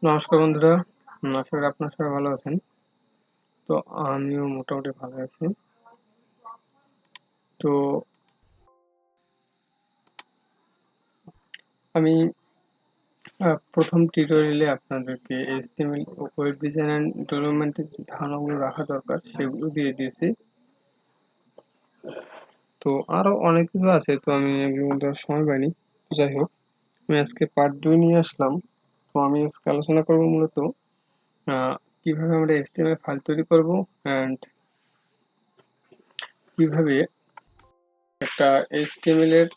নমস্কার বন্ধুরা, আশা করি আপনারা সবাই ভালো আছেন। তো আমিও মোটামুটি ভালো আছি। তো আমি প্রথম টিউটোরিয়ালে আপনাদেরকে HTML ও ওয়েব ডিজাইন অ্যান্ড ডেভেলপমেন্টের যে ধারণাগুলো রাখা দরকার সেগুলো দিয়ে দিয়েছি। তো আরো অনেক কিছু আছে, তো আমি এগুলো দেওয়ার সময় পাইনি। যাই হোক, আমি আজকে পার্ট 2 নিয়ে আসলাম। তো আমি আজকে আলোচনা করব মূলত কিভাবে আমরা HTML ফাইল তৈরি করব অ্যান্ড কিভাবে একটা HTML এর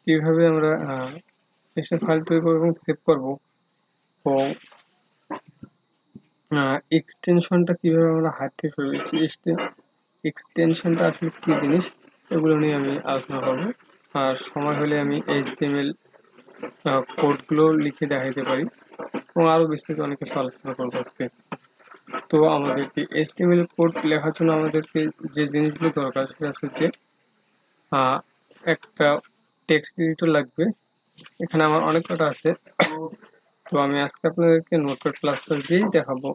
কিভাবে আমরা একটা ফাইল তৈরি করবো এবং সেভ করবো, এবং এক্সটেনশনটা কিভাবে আমরা হাত থেকে সরিয়ে এক্সটেনশনটা আসলে কি জিনিস, এগুলো নিয়ে আমি আলোচনা করবো। আর সময় হলে আমি HTML কোডগুলো লিখে দেখাইতে পারি এবং আরো বিস্তারিত অনেক কিছু আলোচনা করবো আজকে। তো আমাদেরকে HTML কোড লেখার জন্য আমাদেরকে যে জিনিসগুলো দরকার সেটা হচ্ছে যে একটা টেক্সট এডিটর লাগবে। এখানে আমার অনেক কটা আছে, তো আমি আজকে আপনাদেরকে নোটপ্যাড প্লাস প্লাস দিয়েই দেখাবো।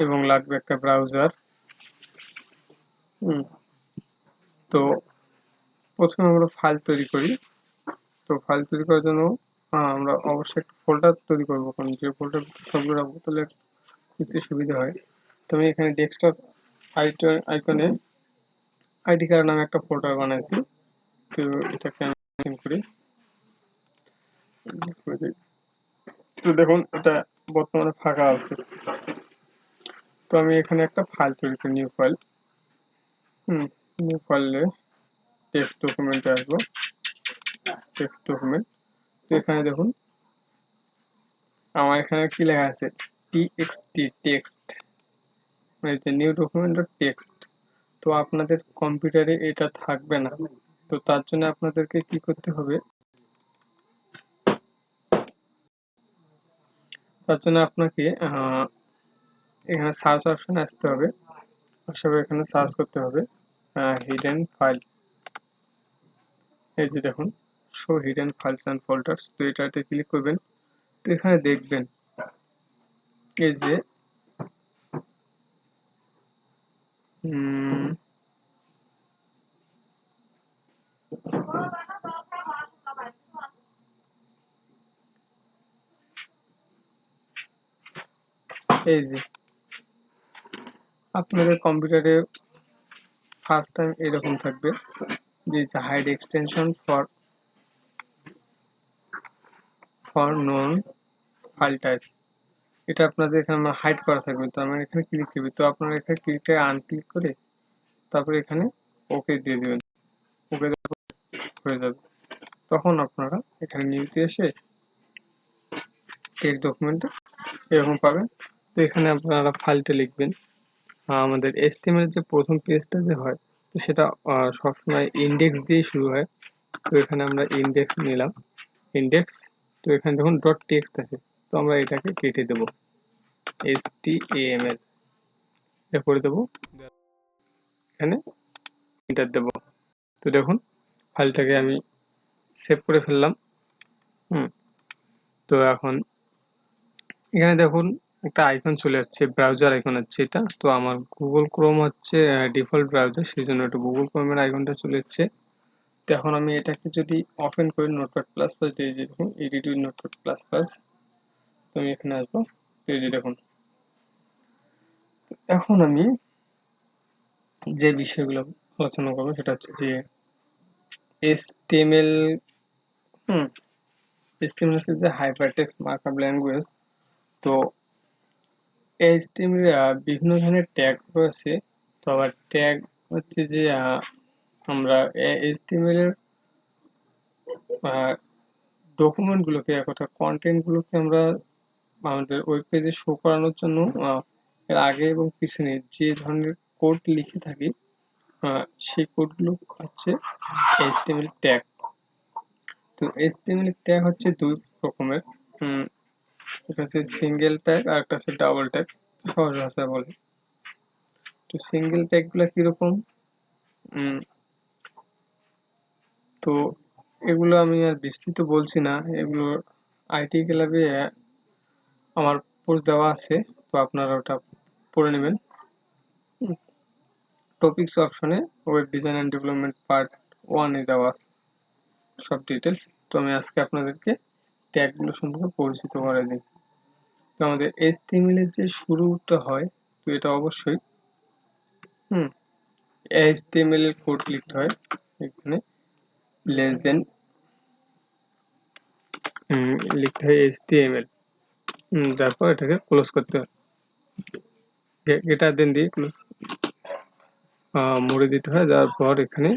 এবং লাগবে একটা ব্রাউজার। তো প্রথমে আমরা ফাইল তৈরি করি। তো ফাইল তৈরি করার জন্য আমরা অবশ্যই একটা ফোল্ডার তৈরি করবো, কারণ যে ফোল্ডার সবগুলো রাখবো তাহলে বুঝতে সুবিধা হয়। তো আমি এখানে ডেস্কটপ আইকনে আইডি কার্ড নামে একটা ফোল্ডার বানাইছি। তো এটাকে আমি ওপেন করি। তো দেখুন এটা বর্তমানে ফাঁকা আছে। তো আমি এখানে একটা ফাইল তৈরি করি, নিউ ফাইল। নিউ ফাইলে টেক্সট ডকুমেন্টে আসবো, টেক্সট ডকুমেন্ট। তো এখানে দেখুন আমার এখানে কি লেখা আছে, টিএক্সটি টেক্সট, মানে যে নিউ ডকুমেন্ট টেক্সট। তো আপনাদের কম্পিউটারে এটা থাকবে না, তো তার জন্য আপনাদেরকে কি করতে হবে, তার জন্য আপনাকে এখানে সার্চ অপশনে আসতে হবে। আসলে এখানে সার্চ করতে হবে হিডেন ফাইল। এই যে দেখুন show hidden files and folders, তো এটাতে ক্লিক করবেন। তো এখানে দেখবেন এই যে এই যে আপনাদের কম্পিউটারে ফার্স্ট টাইম এরকম থাকবে যে hide extension for known file types. এটা আপনাদের এখানে হাইড করা থাকবে, তো আমরা এখানে ক্লিক করবি। তো আপনারা এখানে ক্লিকটা আনক্লিক করে তারপরে এখানে ওকে দিয়ে দেবেন, ওকে হয়ে যাবে। তখন আপনারা এখানে নিউতে এসে টেক্সট ডকুমেন্টে এরকম পাবেন। তো এখানে আপনারা ফাইলটা লিখবেন। আমাদের HTML যে প্রথম পেজটা যে হয়, তো সেটা সবসময় ইন্ডেক্স দিয়ে শুরু হয়। তো এখানে আমরা ইন্ডেক্স নিলাম, ইন্ডেক্স। তো এখানে দেখুন ডট টেক্সট আছে, তো আমরা এটাকে কেটে দেবো, HTML এটা করে দেবো, এখানে এন্টার দেবো। তো দেখুন ফাইলটাকে আমি সেভ করে ফেললাম। তো এখন এখানে দেখুন একটা আইকন চলে যাচ্ছে, ব্রাউজার আইকন আছে এটা। তো আমার গুগল ক্রোম হচ্ছে ডিফল্ট ব্রাউজার, সেই জন্য একটু গুগল ক্রোমের আইকনটা চলে যাচ্ছে। তো এখন আমি এটাকে যদি ওপেন করি নোটপ্যাড প্লাস প্লাস দিয়ে দেখুন edit with notepad plus plus, তো আমি এখানে আসবো। তো এই যে দেখুন এখন আমি যে বিষয়গুলো আলোচনা করবো সেটা হচ্ছে যে HTML। HTML হচ্ছে যে হাইপারটেক্সট মার্কআপ ল্যাঙ্গুয়েজ। তো HTML বিভিন্ন ধরনের ট্যাগ রয়েছে। তো আবার ট্যাগ হচ্ছে যে আমরা HTML এর ডকুমেন্টগুলোকে, একটা কন্টেন্টগুলোকে আমরা আমাদের ওয়েব পেজে শো করানোর জন্য এর আগে এবং পিছনে যে ধরনের কোড লিখে থাকি, সেই কোডগুলো হচ্ছে HTML ট্যাগ। তো HTML ট্যাগ হচ্ছে দুই রকমের, একটা হচ্ছে সিঙ্গেল ট্যাগ আর একটা হচ্ছে ডাবল ট্যাগ, সহজ ভাষায় বলে। তো সিঙ্গেল ট্যাগগুলো কিরকম, তো এগুলো আমি আর বিস্তৃত বলছি না, এগুলো আইটি ক্লাবে আমার পোস্ট দেওয়া আছে, তো আপনারা ওটা পড়ে নেবেন। টপিকস অপশনে web design and development part 1 এ দেওয়া আছে সব ডিটেলস। তো আমি আজকে আপনাদেরকে ট্যাগগুলো সম্পর্কে পরিচিত করে দিই। তো আমাদের HTML এর যে শুরুটা হয়, তো এটা অবশ্যই HTML এর কোড লিখতে হয় এখানে লেস দেন লিখতে হয় HTML, তারপর এটাকে ক্লোজ করতে হয়, এটা দেন দিয়ে ক্লোজ মুড়ে দিতে হয়। তারপর এখানে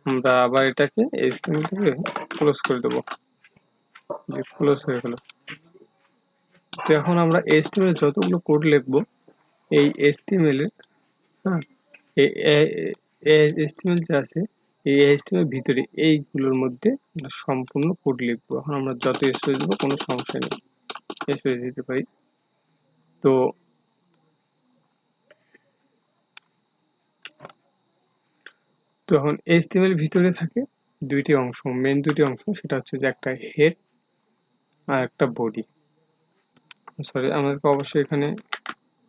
আমরা আবার এটাকে HTML থেকে ক্লোজ করে দেবো, ক্লোজ হয়ে গেল। তো এখন আমরা HTML যতগুলো কোড লিখবো এই HTML এর HTML যে আছে এই HTML ভিতরে এইগুলোর মধ্যে আমরা সম্পূর্ণ কোড লিখবো। এখন আমরা যত স্পেস দেবো কোনো সমস্যা নেই, স্পেস দিতে পারি। তো এখন HTML ভিতরে থাকে দুইটি অংশ, মেন দুইটি অংশ, সেটা হচ্ছে যে একটা হেড আর একটা বডি। সরি, আমাদেরকে অবশ্যই এখানে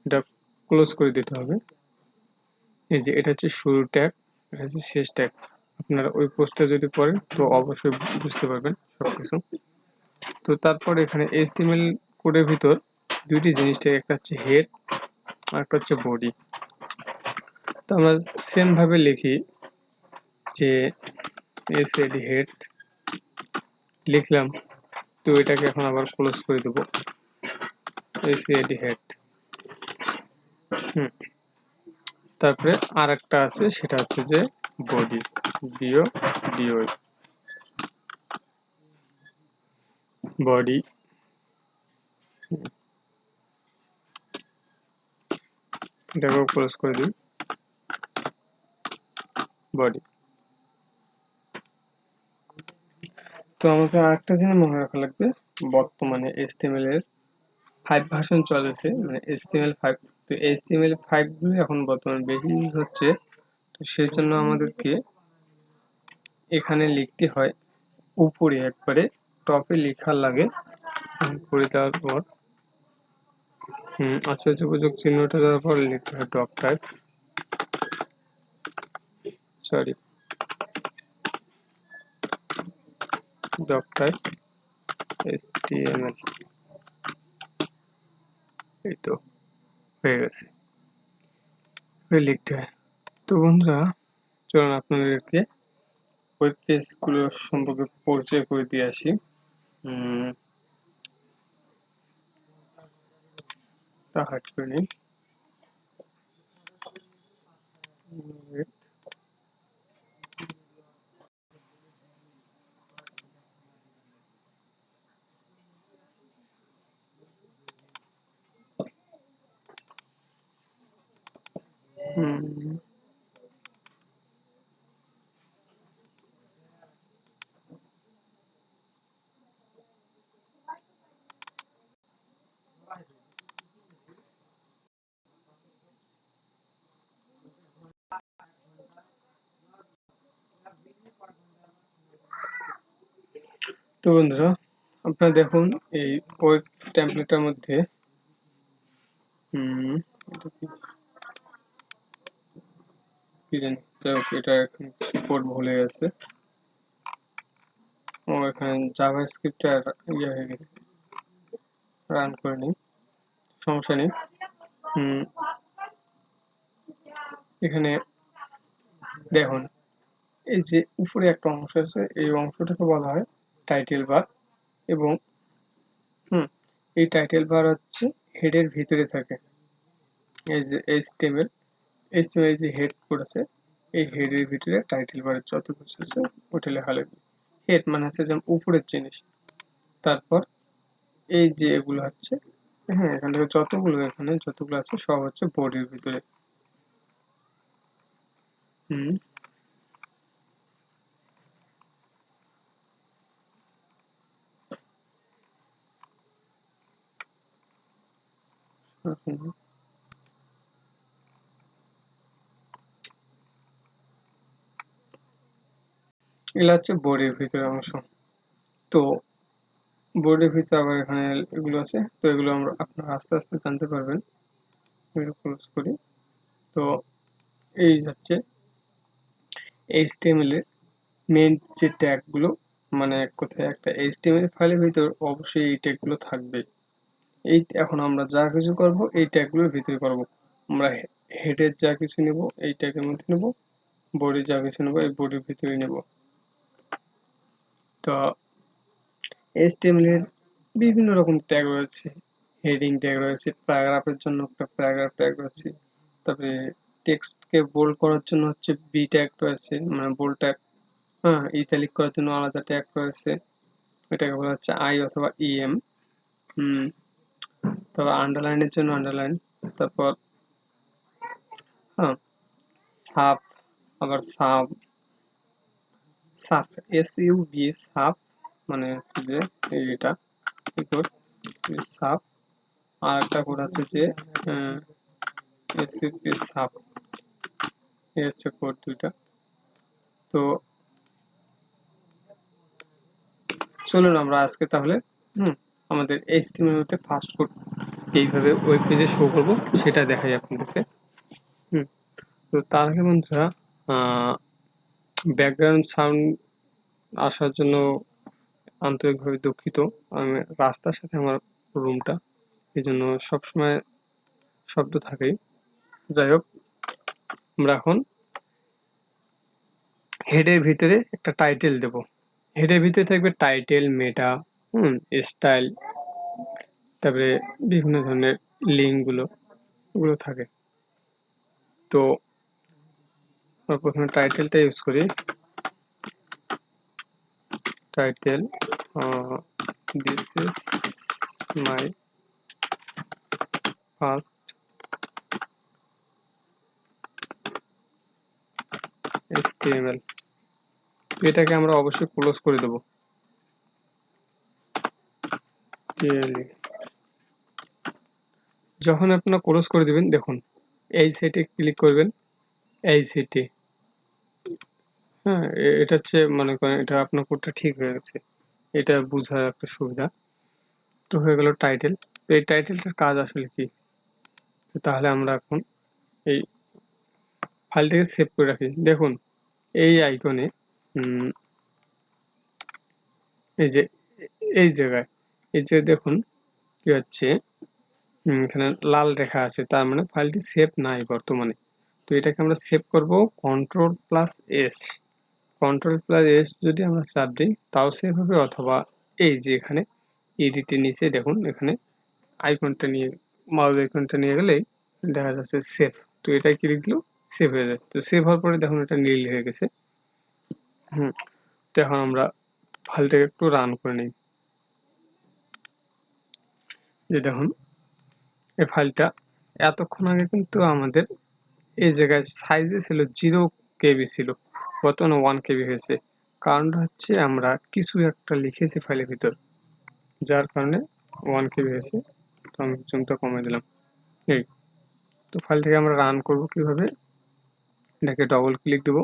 এটা ক্লোজ করে দিতে হবে। এই যে এটা হচ্ছে শুরু ট্যাগ, এটা হচ্ছে শেষ ট্যাগ। আপনারা ওই পোস্টটা যদি পড়েন তো অবশ্যই বুঝতে পারবেন সবকিছু। তো তারপর এখানে HTML কোডের ভিতর দুইটি জিনিস থাকে, একটা হচ্ছে হেড আর একটা হচ্ছে বডি। তো আমরা সেম ভাবে লিখি যে এসএডি হেড লিখলাম, তো এটাকে এখন আবার ক্লোজ করে দেবো এসএডি হেড। তারপরে আর একটা আছে, সেটা হচ্ছে যে বডি, বিও ডিওই, বডি। এটাকেও ক্লোজ করে দিই বডি। তো আমাকে আরেকটা জিনিস মনে রাখা লাগবে, বর্তমানে HTML এর 5 ভার্সন চলেছে, মানে HTML5। তো HTML5 গুলো এখন বর্তমানে বেশি ইউজ হচ্ছে, তো সেই জন্য আমাদেরকে এখানে লিখতে হয় উপরে একবারে টপে লেখা লাগে। করে দেওয়ার পর আশ্চর্যবোধক চিহ্নটা দেওয়ার পর লিখতে হয় doctype, sorry doctype HTML। এই তো হয়ে গেছে, লিখতে হয়। তো বন্ধুরা চলুন আপনাদেরকে ওয়েব পেজগুলো সম্পর্কে পরিচয় করে দিয়ে আসি। তা হাট করে নিই। তো বন্ধুরা আপনারা দেখুন এই ওয়েব টেমপ্লেটের মধ্যে কি জানি, এটা এখন কিবোর্ড ভুলে গেছে। ও এখানে জাভাস্ক্রিপ্ট আর ইয়ে হয়ে গেছে, রান করে নিই, সমস্যা নেই। এখানে দেখুন এই যে উপরে একটা অংশ আছে, এই অংশটাকে বলা হয় টাইটেল বার। এবং এই টাইটেল বার হচ্ছে হেডের ভিতরে থাকে। এই যে HTML যে হেড করেছে, এই হেডের ভিতরে টাইটেল বারের যত কিছু আছে ওটা লেখা লাগবে। হেড মানে হচ্ছে যেমন উপরের জিনিস। তারপর এই যে এগুলো হচ্ছে, এখান থেকে এখানে যতগুলো আছে সব হচ্ছে বডির ভিতরে। এগুলো হচ্ছে বডির ভিতরের অংশ। তো বডির ভিতরে আবার এখানে এগুলো আছে, তো এগুলো আপনারা আস্তে আস্তে জানতে পারবেন। ক্লোজ করি। তো এই হচ্ছে HTML এর মেইন যে ট্যাগগুলো, মানে কোথায় একটা HTML ফাইলের ভিতর অবশ্যই এই ট্যাগগুলো থাকবে। এখন আমরা যা কিছু করব এই ট্যাগগুলোর ভিতরে করব। আমরা হেডের যা কিছু নেব এই ট্যাগের মধ্যে নেব, বডি যা কিছু নেব এই বডির ভিতরে নেব। তো HTML এর বিভিন্ন রকম ট্যাগ রয়েছে, হেডিং ট্যাগ রয়েছে, প্যারাগ্রাফের জন্য একটা প্যারাগ্রাফ ট্যাগ রয়েছে, তারপরে টেক্সটকে বোল্ড করার জন্য হচ্ছে বি ট্যাগ রয়েছে, মানে বোল্ড ট্যাগ। হ্যাঁ, ইটালিক করার জন্য আলাদা ট্যাগ রয়েছে, এটাকে বলা হচ্ছে আই অথবা ইএম। তারপর আন্ডারলাইনের জন্য আন্ডারলাইন, তারপর হ্যাঁ সাব, আবার সাব সাব SUB সাব, মানে হচ্ছে যে এটা কোড সাব, আর একটা কোড আছে যে SUB সাব, এই হচ্ছে কোড দুইটা। তো চলুন আমরা আজকে তাহলে আমাদের HTML তে ফার্স্ট কোড এইভাবে ওয়েব পেজে শো করব সেটা দেখাই আপনাদেরকে। তো তার আগে বন্ধুরা, ব্যাকগ্রাউন্ড সাউন্ড আসার জন্য আন্তরিকভাবে দুঃখিত। আমি রাস্তার সাথে আমার রুমটা, এই জন্য সবসময় শব্দ থাকেই। যাই হোক, আমরা এখন হেডের ভিতরে একটা টাইটেল দেব। হেডের ভিতরে থাকবে টাইটেল, মেটা, স্টাইল, তারপরে বিভিন্ন ধরনের লিঙ্কগুলো ওগুলো থাকে। তো আমরা প্রথমে টাইটেলটা ইউজ করি। Title, this is my first HTML। এটাকে আমরা অবশ্যই ক্লোজ করে দেব। যখন আপনারা ক্লোজ করে দিবেন, দেখুন এই সাইটে ক্লিক করবেন, এই সাইটে, হ্যাঁ এটা হচ্ছে, মনে করেন এটা আপনার কোডটা ঠিক হয়ে গেছে, এটা বোঝার একটা সুবিধা। তো হয়ে গেল টাইটেল। এই টাইটেলটার কাজ আসলে কি, তাহলে আমরা এখন এই ফাইলটাকে সেভ করে রাখি। দেখুন এই আইকনে, এই যে এই জায়গায়, এই যে দেখুন কি হচ্ছে, এখানে লাল রেখা আছে, তার মানে ফাইলটি সেভ নাই বর্তমানে। তো এটাকে আমরা সেভ করব Ctrl+S। Ctrl+S যদি আমরা চাপ দিই তাও সেভ হবে, অথবা এই যে এখানে এডিটের নিচে দেখুন এখানে আইকনটা নিয়ে, মাউস আইকনটা নিয়ে গেলেই দেখা যাচ্ছে সেভ। তো এটাই ক্লিক দিলেও সেভ হয়ে যায়। তো সেভ হওয়ার পরে দেখুন এটা নীল হয়ে গেছে। তো এখন আমরা ফাইলটাকে একটু রান করে নিই। যে দেখুন এই ফাইলটা এতক্ষণ আগে কিন্তু আমাদের এই জায়গায় সাইজে ছিল 0 KB ছিল, বর্তমানে 1 KB হয়েছে। কারণটা হচ্ছে আমরা কিছু একটা লিখেছি ফাইলের ভিতর, যার কারণে 1 KB হয়েছে। তো আমি জুমটা কমিয়ে দিলাম। এই তো ফাইলটাকে আমরা রান করব কিভাবে, এটাকে ডবল ক্লিক দেবো।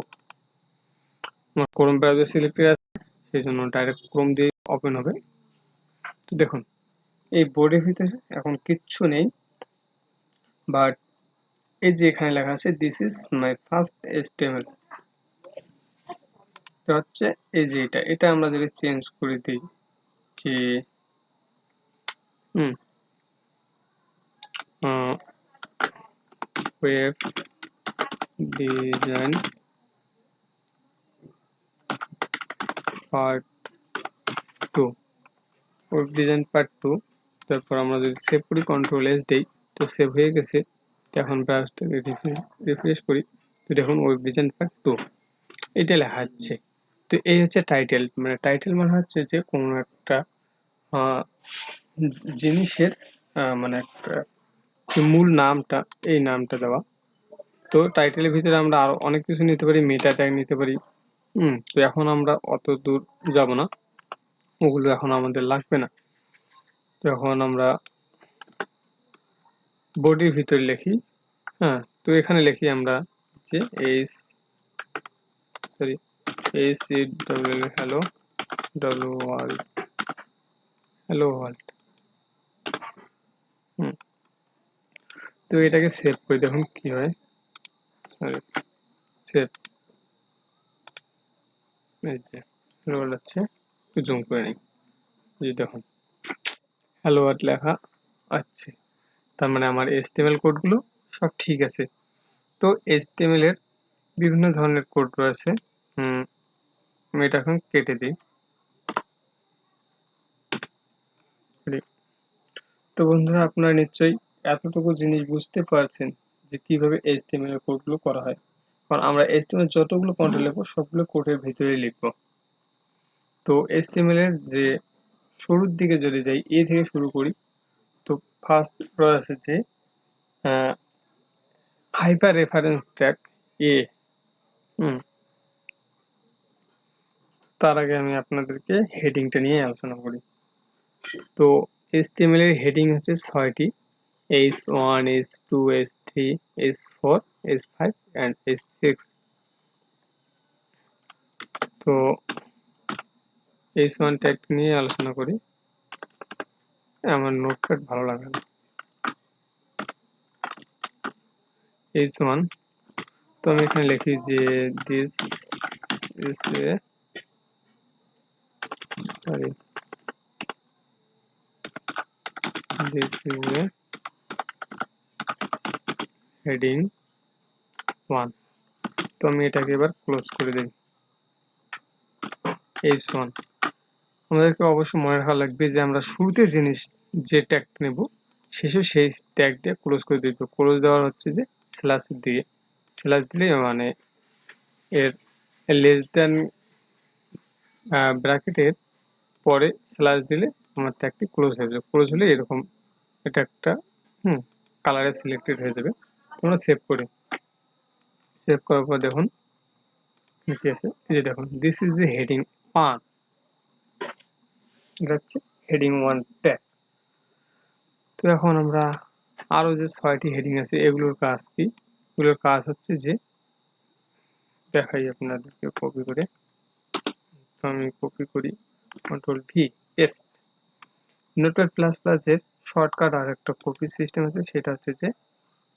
আমার ক্রোম ব্রাউজার সিলেক্টেড আছে, সেই জন্য ডাইরেক্ট ক্রোম দিয়ে ওপেন হবে। তো দেখুন এই বোর্ডের ভিতরে এখন কিচ্ছু নেই, বাট এই যে এখানে লেখা আছে this is my first HTML, এটা হচ্ছে এই যে এটা আমরা যদি চেঞ্জ করে দিই যে web design part 2, web design part 2, তারপর আমরা যদি সেভ করি Ctrl+S দেই তো সেভ হয়ে গেছে। এখন ব্রাউজারটাকে রিফ্রেশ করি, তো দেখুন ওয়েব ডিজাইন পার্ট 2 এটা লেখা হচ্ছে। তো এই হচ্ছে টাইটেল, মানে টাইটেল মানে হচ্ছে যে কোনো একটা জিনিসের মানে একটা মূল নামটা, এই নামটা দেওয়া। তো টাইটেলের ভিতরে আমরা আরো অনেক কিছু নিতে পারি, মেটা ট্যাগ নিতে পারি। তো এখন আমরা অত দূর যাব না, ওগুলো এখন আমাদের লাগবে না। তো এখন আমরা বডির ভিতরে লিখি, তো এখানে লিখি আমরা যে ACWL hello W world hello world. তো এটাকে সেভ করে দেখুন কি হয়। সরি, সেভ, এই যে হ্যালো ওয়ার্ল্ড আছে, একটু জুম করে নিই। এই দেখুন হ্যালো ওয়ার্ল্ড লেখা আছে, তার মানে আমার HTML কোডগুলো সব ঠিক আছে। তো HTML এর বিভিন্ন ধরনের কোড রয়েছে। আমি এটা এখন কেটে দিই। তো বন্ধুরা, আপনারা নিশ্চয়ই এতটুকু জিনিস বুঝতে পারছেন যে কিভাবে HTML এর কোডগুলো করা হয়। কারণ আমরা HTML যতগুলো কন্ট্রোল লিখবো সবগুলো কোডের ভিতরেই লিখবো। তো HTML এর যে শুরুর দিকে যদি যাই, এ থেকে শুরু করি, তো ফার্স্ট রয়েছে যে হাইপার রেফারেন্স ট্যাগ এ। তার আগে আমি আপনাদেরকে হেডিংটা নিয়ে আলোচনা করি। তো HTML এর হেডিং হচ্ছে 6টি, H1, H2, H3, H4, H5 and H6। তো H1 ট্যাগ নিয়ে আলোচনা করি। আমার নোটপ্যাড ভালো লাগে না। H1, তো আমি এখানে লিখি যে this is a sorry this is a heading 1। তো আমি এটাকে এবার ক্লোজ করে দিই। H1, আমাদেরকে অবশ্যই মনে রাখা লাগবে যে আমরা শুরুতে যে ট্যাগ নেব, শেষে সেই ট্যাগ দিয়ে ক্লোজ করে দিব। ক্লোজ দেওয়ার হচ্ছে যে স্ল্যাশ দিয়ে, স্ল্যাশ দিলে মানে এর লেস দেন ব্র্যাকেটের পরে স্ল্যাশ দিলে আমার ট্যাগটি ক্লোজ হয়ে যাবে। ক্লোজ হলে এরকম এটা একটা কালারে সিলেক্টেড হয়ে যাবে। তোমরা সেভ করি, সেভ করার পর দেখুন কি আছে। এই যে দেখুন, দিস ইজ এ হেডিং 1, এটা হচ্ছে হেডিং 1 ট্যাগ। তো এখন আমরা আরো যে 6টি হেডিং আছে, এগুলোর কাজ কি? এগুলোর কাজ হচ্ছে যে দেখাই আপনাদেরকে কপি করে। তো আমি কপি করি, Ctrl+V, paste. Notepad plus plus এর শর্টকাট আর একটা কপি সিস্টেম আছে, সেটা হচ্ছে যে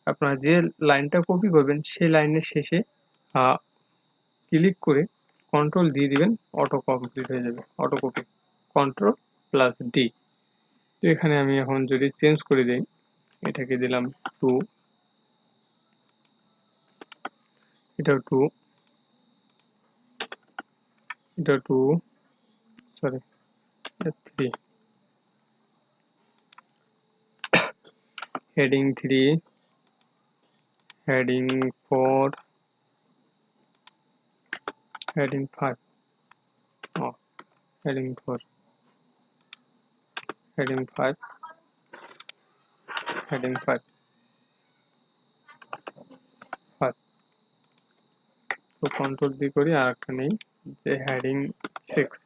আপনারা যে লাইনটা কপি করবেন সেই লাইনের শেষে ক্লিক করে কন্ট্রোল দিয়ে দিবেন, অটো কমপ্লিট হয়ে যাবে, অটো কপি, Ctrl+D। তো এখানে আমি এখন যদি চেঞ্জ করে দিই, এটাকে দিলাম 2, এটা 2, এটা 2, sorry 3, heading 3, heading 4, heading 5, heading 4, heading 5, heading 5, 5। তো কন্ট্রোল দিয়ে করি, আর একটা নেই যে হেডিং 6।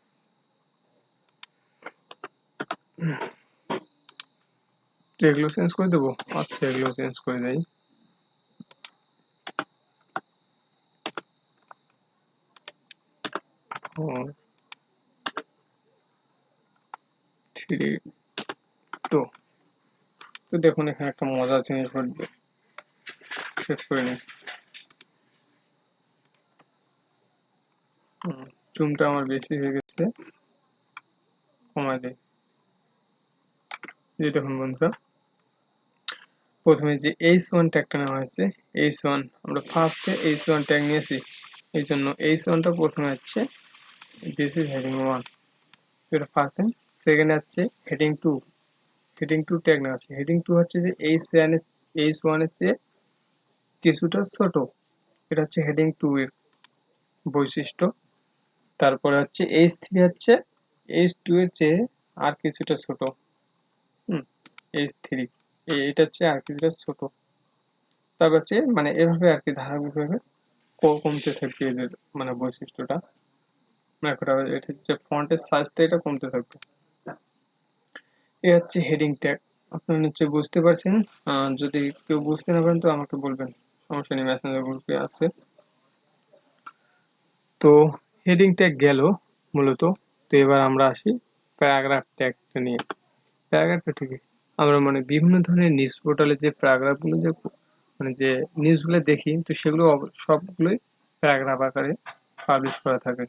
এগুলো চেঞ্জ করে দেবো। আচ্ছা, এগুলো চেঞ্জ করে দেই। তো দেখুন এখানে একটা মজার জিনিস ঘটবে, সেভ করে নিই। জুমটা আমার বেশি হয়ে গেছে, কমায় দেই। এই দেখুন বন্ধুরা, প্রথমে যে H1 ট্যাগটা নেওয়া হয়েছে, H1 আমরা ফার্স্টে H1 ট্যাগ নিয়েছি, এই জন্য H1টা প্রথমে হচ্ছে দিস ইজ হেডিং 1, এটা ফার্স্ট টাইম। সেকেন্ডে হচ্ছে হেডিং 2, হেডিং 2 ট্যাগ নেওয়া আছে। হেডিং 2 হচ্ছে যে H1 এর চেয়ে কিছুটা ছোট, এটা হচ্ছে হেডিং 2 এর বৈশিষ্ট্য। তারপরে হচ্ছে H3 হচ্ছে H2 এর চেয়ে আর কিছুটা ছোট। H3 এটা হচ্ছে আর কিছুটা ছোট। তারপর হচ্ছে মানে এভাবে আর কি ধারাবাহিকভাবে কমতে থাকবে এদের মানে বৈশিষ্ট্যটা। এটা হচ্ছে ফন্টের সাইজটা, এটা কমতে থাকবে। এ হচ্ছে হেডিং ট্যাগ। আপনারা নিশ্চয়ই বুঝতে পারছেন। যদি কেউ বুঝতে না পারেন তো আমাকে বলবেন, সমস্যা নেই, মেসেঞ্জার গ্রুপে আছে। তো হেডিং ট্যাগ গেল মূলত। তো এবার আমরা আসি প্যারাগ্রাফ ট্যাগটা নিয়ে। প্যারাগ্রাফটা ঠিক আমরা মানে বিভিন্ন ধরনের নিউজ পোর্টালে যে প্যারাগ্রাফগুলো যে নিউজগুলো দেখি, তো সেগুলো সবগুলোই প্যারাগ্রাফ আকারে পাবলিশ করা থাকে।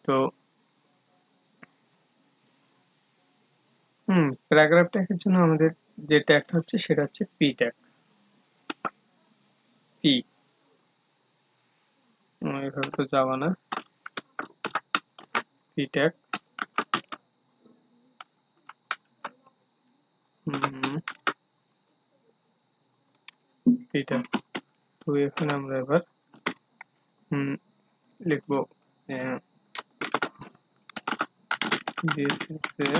তো প্যারাগ্রাফ ট্যাগের জন্য আমাদের যে ট্যাগটা হচ্ছে সেটা হচ্ছে পি ট্যাগ। পি এভাবে তো যাওয়া না, পি ট্যাগ। P tag. তো এখানে আমরা এবার লিখবো this is a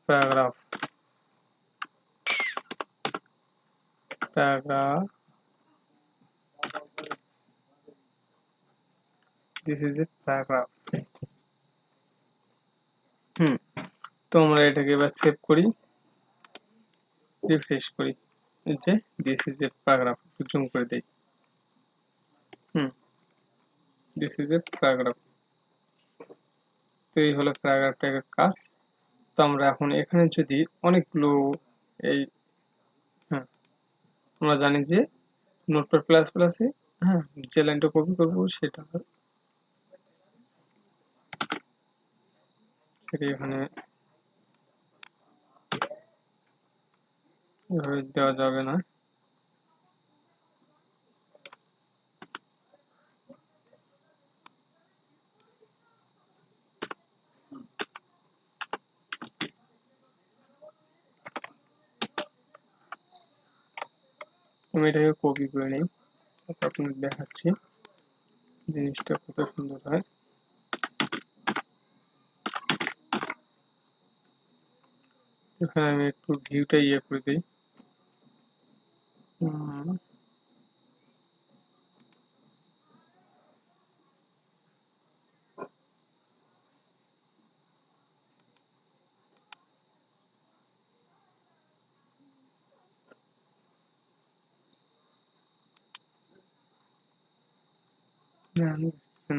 paragraph this is a paragraph। তো আমরা এটাকে এবার সেভ করি, রিফ্রেশ করি, যে this is a paragraph, zoom করে দেই। This is a paragraph. তো এই হলো প্যারাগ্রাফ ট্যাগের কাজ। তো আমরা এখন এখানে যদি অনেকগুলো এই আমরা জানি যে নোটপ্যাড প্লাস প্লাসে যে লাইনটা কপি করবো সেটা এখানে এভাবে দেওয়া যাবে না। আমি এটাকে কপি করে নিই, আপনাদের দেখাচ্ছি জিনিসটা কত সুন্দর হয়। এখানে আমি একটু ভিউটা করে দিই।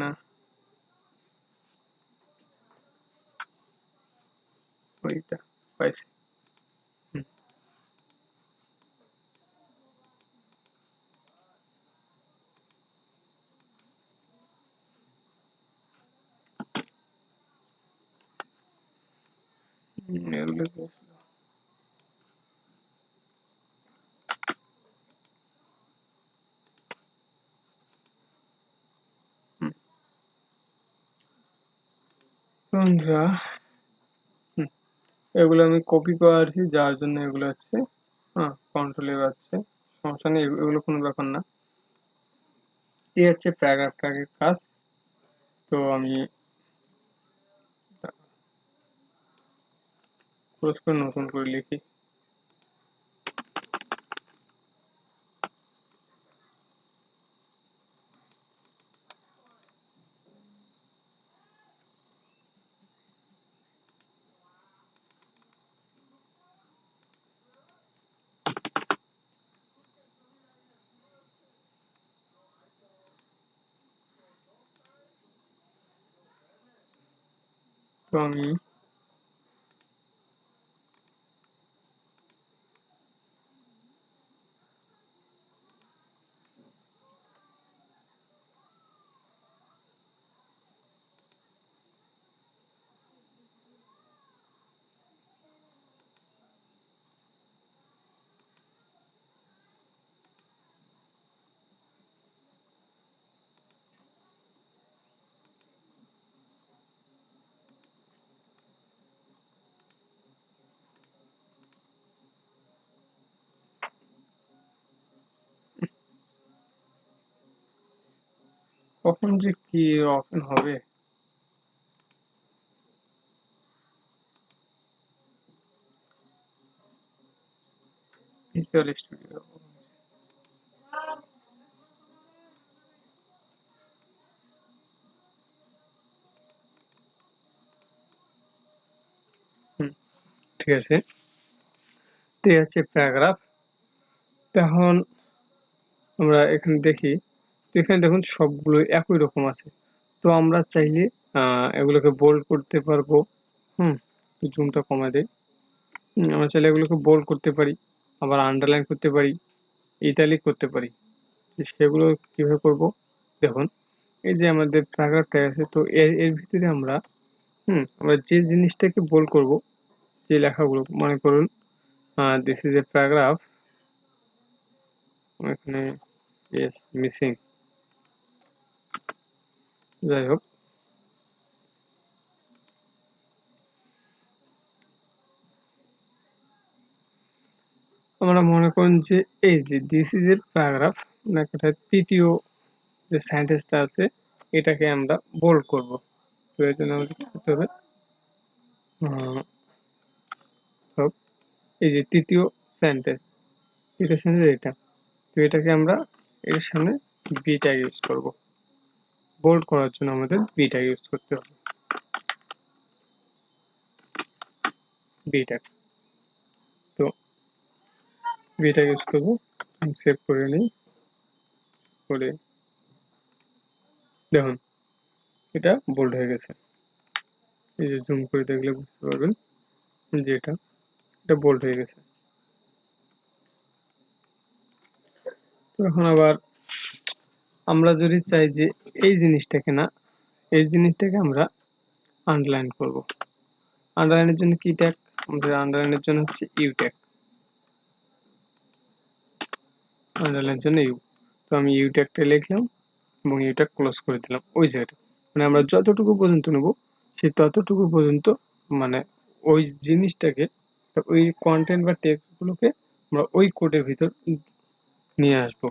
না ওইটা পাইছি। এগুলো বন্ধুরা, এগুলো আমি কপি করেছি, যার জন্য এগুলো হচ্ছে কন্ট্রোলে যাচ্ছে, সমস্যা নেই, এগুলো কোনো ব্যাপার না। এই হচ্ছে প্যারাগ্রাফ ট্যাগের কাজ। তো আমি ক্লোজ করে নতুন করে লিখি। তো আমি কখন যে কি ওপেন হবে। ভিজুয়াল স্টুডিও, ঠিক আছে। তো এই হচ্ছে প্যারাগ্রাফ। এখন আমরা এখানে দেখি তো এখানে দেখুন সবগুলো একই রকম আছে। তো আমরা চাইলে এগুলোকে বোল্ড করতে পারবো। জুমটা কমায় দেই। আমরা চাইলে এগুলোকে বোল্ড করতে পারি, আবার আন্ডারলাইন করতে পারি, ইটালিক করতে পারি। তো সেগুলো কিভাবে করব? দেখুন, এই যে আমাদের প্যারাগ্রাফ ট্যাগ আছে, তো এর ভিতরে আমরা যে জিনিসটাকে বোল্ড করব, যে লেখাগুলো মনে করুন দিস ইজ এ প্যারাগ্রাফ, এখানে ইয়েস মিসিং, যাই হোক, আমরা মনে করুন যে এই যে দিস ইজ এ প্যারাগ্রাফ, মানে তৃতীয় যে সেন্টেন্সটা আছে এটাকে আমরা বোল্ড করব। তো এর জন্য আমাদের কি করতে হবে? এই যে তৃতীয় সেন্টেন্স এটা, তো এটাকে আমরা এর সামনে বি ট্যাগ ইউজ করব। বোল্ড করার জন্য আমাদের বি ট্যাগ ইউজ করতে হবে, বি ট্যাগ। তো বি ট্যাগ ইউজ করবো, সেভ করে নিই, করে দেখুন এটা বোল্ড হয়ে গেছে। এই যে জুম করে দেখলে বুঝতে পারবেন যে এটা বোল্ড হয়ে গেছে। তো এখন আবার আমরা যদি চাই যে এই জিনিসটাকে না, এই জিনিসটাকে আমরা আন্ডারলাইন করব। আন্ডারলাইনের জন্য কি ট্যাগ? আমাদের আন্ডারলাইনের জন্য হচ্ছে ইউ ট্যাগ, আন্ডারলাইনের জন্য ইউ। তো আমি ইউ ট্যাগটা লিখলাম এবং ইউ ট্যাগ ক্লোজ করে দিলাম ওই জায়গাটা। মানে আমরা যতটুকু পর্যন্ত নেব সেই ততটুকু পর্যন্ত, মানে ওই জিনিসটাকে, ওই কন্টেন্ট বা টেক্সটগুলোকে আমরা ওই কোডের ভিতর নিয়ে আসবো।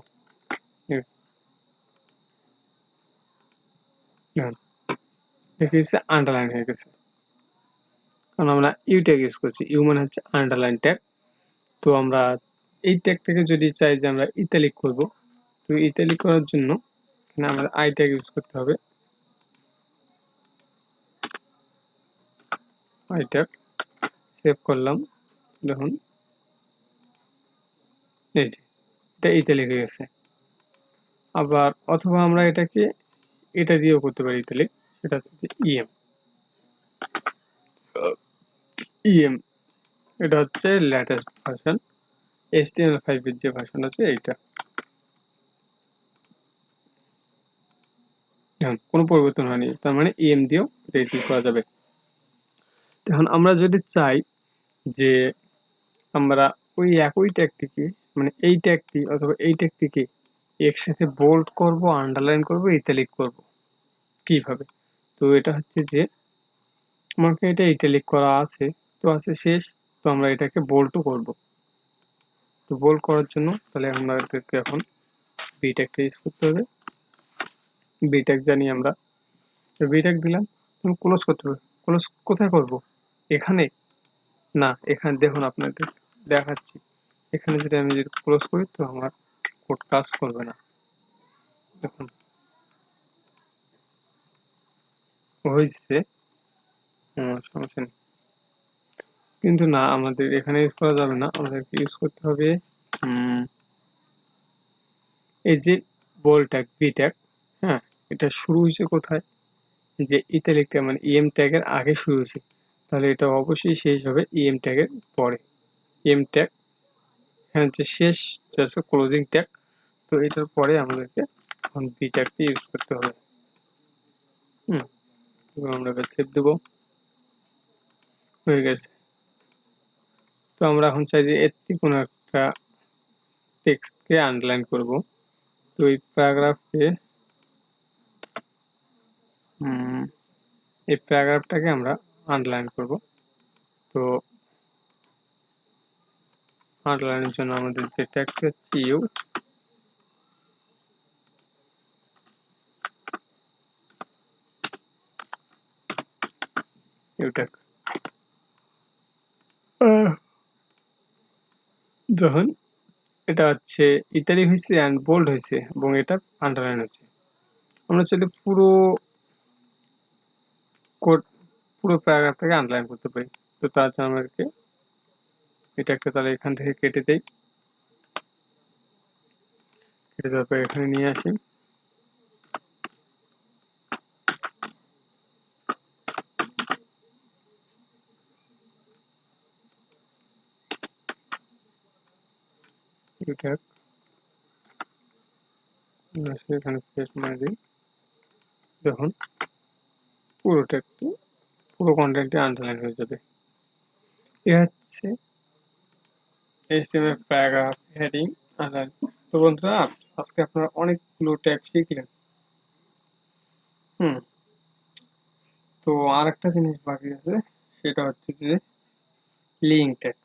আন্ডারলাইন হয়ে গেছে, কারণ আমরা ইউ ট্যাগ ইউজ করছি। ইউ মানে হচ্ছে আন্ডারলাইন ট্যাগ। তো আমরা এই ট্যাগটাকে যদি চাই যে আমরা ইতালিক করব, তো ইতালিক করার জন্য এখানে আমাদের আই ট্যাগ ইউজ করতে হবে। আই ট্যাগ সেভ করলাম, দেখুন এই যে এটা ইতালিক হয়ে গেছে। আবার অথবা আমরা এটাকে এটা দিয়েও করতে পারি ইতালিক, সেটা হচ্ছে ইএম। ইএম এটা হচ্ছে লেটেস্ট ভার্সন, HTML5 এর যে ভার্সন আছে এইটা, কোনো পরিবর্তন হয়নি, তার মানে ইএম দিয়েও এটা করা যাবে। এখন আমরা যদি চাই যে আমরা ওই একই ট্যাগটিকে, মানে এই ট্যাগটি অথবা এই ট্যাগটিকে একসাথে বোল্ড করব, আন্ডারলাইন করব, ইটালিক করব, কিভাবে? তো এটা হচ্ছে যে আমাকে এটা ইটালিক করা আছে, তো আছে শেষ, তো আমরা এটাকে বোল্ডও করব। তো বোল্ড করার জন্য তাহলে আমাদেরকে এখন বি ট্যাগটা ইউজ করতে হবে। বি ট্যাগ জানি আমরা, তো বি ট্যাগ দিলাম, ক্লোজ করতে হবে। ক্লোজ কোথায় করব? এখানে না, এখানে দেখুন আপনাদের দেখাচ্ছি, এখানে যদি আমি ক্লোজ করি তো আমার কোড কাজ করবে না। দেখুন হয়েছে, সমস্যা নেই, কিন্তু না আমাদের এখানে ইউজ করা যাবে না, আমাদেরকে ইউজ করতে হবে এই যে বোল্ড ট্যাগ, বি ট্যাগ। এটা শুরু হয়েছে কোথায়? যে ইতালিক ট্যাগ মানে ইএম ট্যাগের আগে শুরু হয়েছে, তাহলে এটা অবশ্যই শেষ হবে ইএম ট্যাগের পরে। ইএম ট্যাগ হচ্ছে শেষ, হচ্ছে ক্লোজিং ট্যাগ। তো এটার পরে আমাদেরকে এখন বি ট্যাগটি ইউজ করতে হবে। আমরা সেভ দেবো, হয়ে গেছে। তো আমরা এখন চাই যে এর থেকে কোনো একটা টেক্সটকে আন্ডারলাইন করব। তো এই প্যারাগ্রাফকে, এই প্যারাগ্রাফটাকে আমরা আন্ডারলাইন করব। তো আন্ডারলাইনের জন্য আমাদের যে ট্যাগটি হচ্ছে ইউ, ইউ ট্যাগ। দেখুন এটা হচ্ছে ইতালিক হয়েছে অ্যান্ড বোল্ড হয়েছে এবং এটা আন্ডারলাইন হয়েছে। আমরা চাইলে পুরো কোড, পুরো প্যারাগ্রাফটাকে আন্ডারলাইন করতে পারি। তো তার জন্য আমাদেরকে এটা একটা, তাহলে এখান থেকে কেটে দেই, কেটে দেওয়ার পর এখানে নিয়ে আসি, ইউ ট্যাগ এখানে পেস্ট মারি দিই। দেখুন পুরো ট্যাগটি পুরো কন্টেন্টটি আন্ডারলাইন হয়ে যাবে। এ হচ্ছে HTML প্যারাগ্রাফ, হেডিং, আন্ডারলাইন। তো বন্ধুরা আজকে আপনারা অনেকগুলো ট্যাগ শিখলেন। তো আরেকটা জিনিস বাকি আছে, সেটা হচ্ছে যে লিঙ্ক ট্যাগ।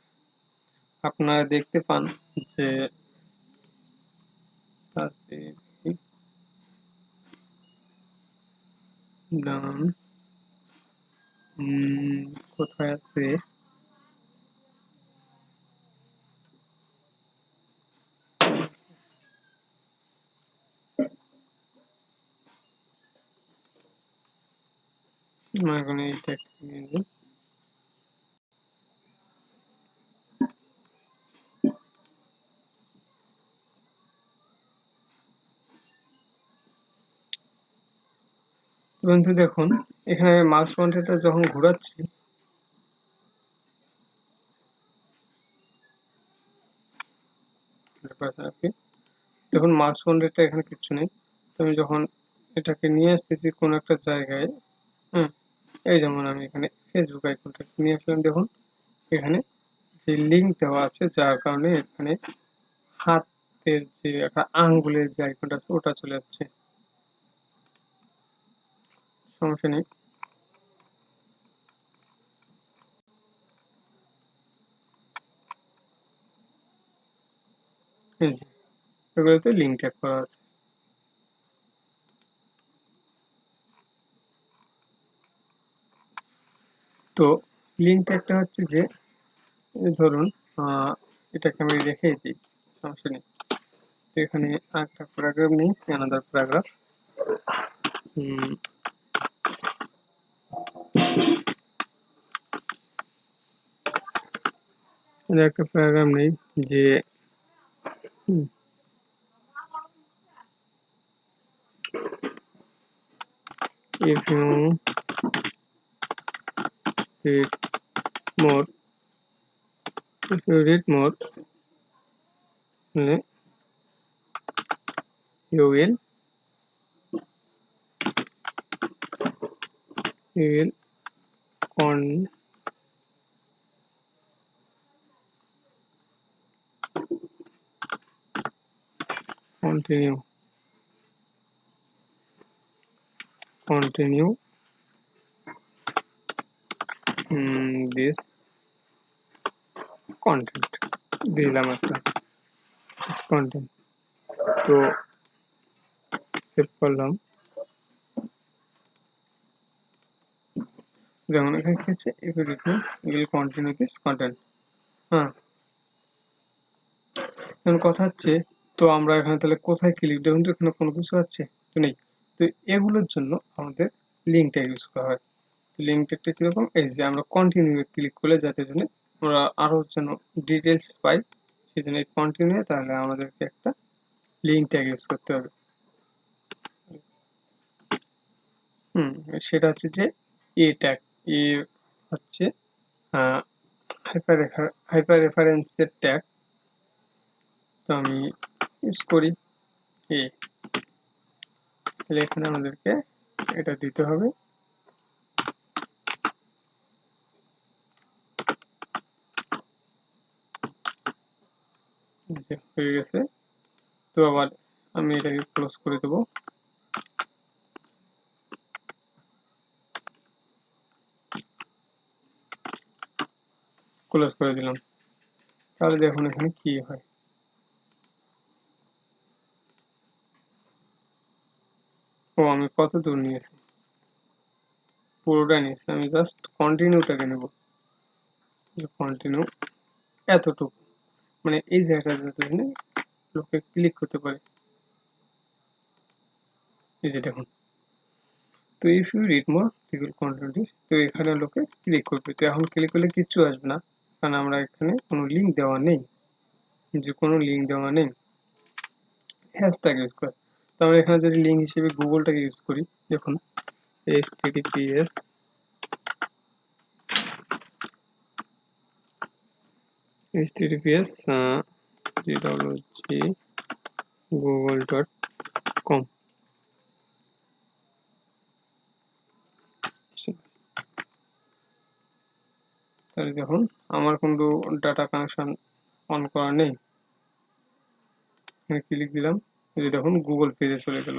আপনারা দেখতে পান যে নাম কোথায় আছে, এখন এই ট্যাগটি নিয়ে নিই। বন্ধু দেখুন এখানে মাউস পয়েন্টারটা যখন ঘোরাচ্ছি, দেখুন মাউস পয়েন্টারটা এখানে কিচ্ছু নেই। তো আমি যখন এটাকে নিয়ে আসতেছি কোনো একটা জায়গায়, এই যেমন আমি এখানে ফেসবুক আইকনটা নিয়ে আসলাম, দেখুন এখানে যে লিঙ্ক দেওয়া আছে, যার কারণে এখানে হাতের যে একটা আঙ্গুলের যে আইকনটা আছে ওটা চলে যাচ্ছে। সমস্যা নেই। এগুলোতে লিঙ্ক ট্যাগ করা আছে। তো লিঙ্ক ট্যাগটা হচ্ছে যে ধরুন এটাকে আমি রেখেই দিই, সমস্যা নেই। এখানে একটা প্যারাগ্রাফ নেই, অ্যানাদার প্যারাগ্রাফ, একটা প্যারাগ্রাফ নেই যে if you read more you will con continue this content দিলাম একটা this content। তো সেভ করলাম, যেমন এখানে কি আছে if you will continue this content। এখন কথা হচ্ছে, তো আমরা এখানে তাহলে কোথায় ক্লিক, দেখুন তো এখানে কোনো কিছু আছে তো নেই। তো এগুলোর জন্য আমাদের লিঙ্ক ট্যাগ ইউজ করা হয়। লিঙ্ক ট্যাগটা কিরকম, এই যে আমরা কন্টিনিউ ক্লিক করলে যাতে জন্য আমরা আরো যেন ডিটেলস পাই, সেই জন্য কন্টিনিউ, তাহলে আমাদেরকে একটা লিঙ্ক ট্যাগ ইউজ করতে হবে। সেটা হচ্ছে যে এ ট্যাগ, এ হচ্ছে হাইপার রেফারেন্সের ট্যাগ। তো আমি ইউজ করি এ, তাহলে এখানে আমাদেরকে এটা দিতে হবে। হয়ে গেছে। তো আবার আমি এটাকে ক্লোজ করে দেবো। ক্লোজ করে দিলাম। তাহলে দেখুন এখানে কি হয়। ও আমি কত দূর নিয়েছি, পুরোটা নিয়েছি, আমি জাস্ট কন্টিনিউটাকে নেব। কন্টিনিউ এতটুকু, মানে এই জায়গাটা যাতে লোকে ক্লিক করতে পারে। এই যে দেখুন, তো if you read more content, তো এখানে লোকে ক্লিক করবে। তো এখন ক্লিক করলে কিচ্ছু আসবে না, কারণ আমরা এখানে কোনো লিঙ্ক দেওয়া নেই, হ্যাশট্যাগ ইউজ করে। তো আমরা এখানে যদি লিঙ্ক হিসেবে গুগলটাকে ইউজ করি, দেখুন https gwg.google.com। তাহলে দেখুন আমার কিন্তু ডাটা কানেকশন অন করা নেই, এখানে ক্লিক দিলাম, এই দেখুন গুগল পেজে চলে গেল।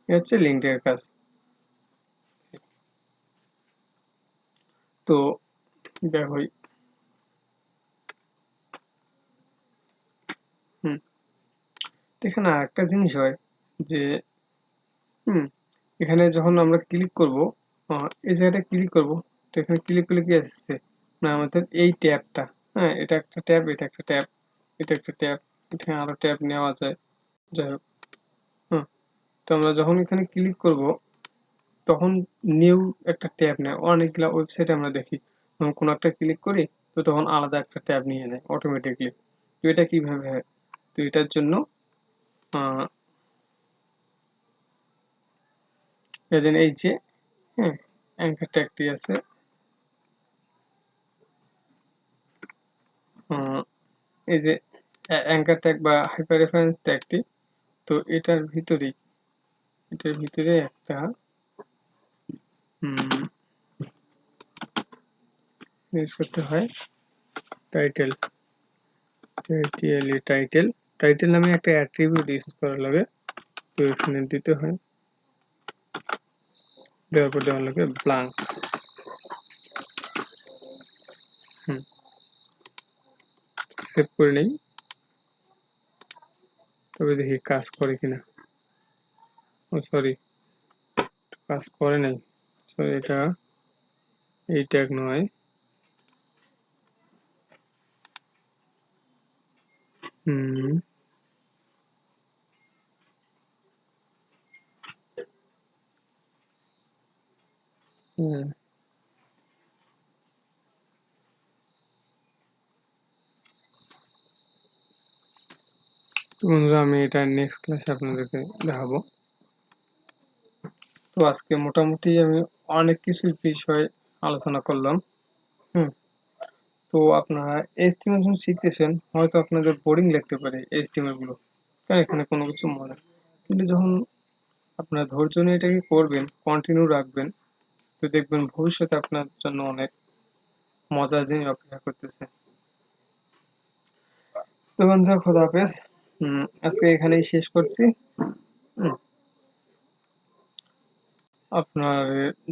এই হচ্ছে লিঙ্কডইনের কাজ। তো দেখো এখানে আরেকটা জিনিস হয় যে এখানে যখন আমরা ক্লিক করব, এই জায়গাটা ক্লিক করব, তো এখানে ক্লিক করলে কি আসছে না আমাদের এই ট্যাবটা, হ্যাঁ এটা একটা ট্যাব, এটা একটা ট্যাব, এটা একটা ট্যাব, এখানে আরো ট্যাব নেওয়া যায়। যাই হোক, তো আমরা যখন এখানে ক্লিক করব তখন নিউ একটা ট্যাব নেয়। অনেকগুলা ওয়েবসাইটে আমরা দেখি যখন কোনো একটা ক্লিক করি তো তখন আলাদা একটা ট্যাব নিয়ে নেয় অটোমেটিকলি। তো এটা কিভাবে হয়? তো এটার জন্য এই যে অ্যাঙ্কার ট্যাগটি আছে, এই যে অ্যাঙ্কার ট্যাগ বা হাইপার রেফারেন্স ট্যাগটি, তো এটার ভিতরে একটা ইউজ করতে হয় টাইটেল, টাইটেল নামে একটা অ্যাট্রিবিউট ইউজ করা লাগে। তো এখানে দিতে হয়, দেওয়ার পর দেওয়া লাগে ব্লাঙ্ক। সেভ করে নেই, তবে দেখি কাজ করে কিনা। ও সরি, কাজ করে নাই, সরি এটা এই ট্যাগ নয়। তো বন্ধুরা আমি এটা নেক্সট ক্লাসে আপনাদেরকে দেখাবো। তো আজকে মোটামুটি আমি অনেক কিছু বিষয় আলোচনা করলাম। তো আপনারা HTML যখন শিখতেছেন হয়তো আপনাদের বোরিং লাগতে পারে HTML গুলো, কারণ এখানে কোনো কিছু মনে, কিন্তু যখন আপনার ধৈর্য নিয়ে এটাকে করবেন, কন্টিনিউ রাখবেন, তো দেখবেন ভবিষ্যতে আপনার জন্য অনেক মজার জিনিস অপেক্ষা করতেছে। তো বন্ধুরা খোদা হাফেজ, আজকে এখানেই শেষ করছি। আপনার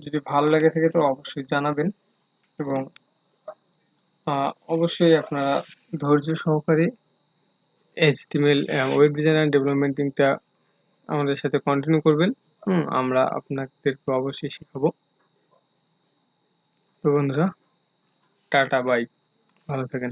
যদি ভালো লাগে থাকে তো অবশ্যই জানাবেন, এবং অবশ্যই আপনারা ধৈর্য সহকারে HTML ওয়েব ডিজাইন অ্যান্ড ডেভেলপমেন্টিংটা আমাদের সাথে কন্টিনিউ করবেন। আমরা আপনাদেরকে অবশ্যই শেখাবো। তো বন্ধুরা টাটা বাই, ভালো থাকেন।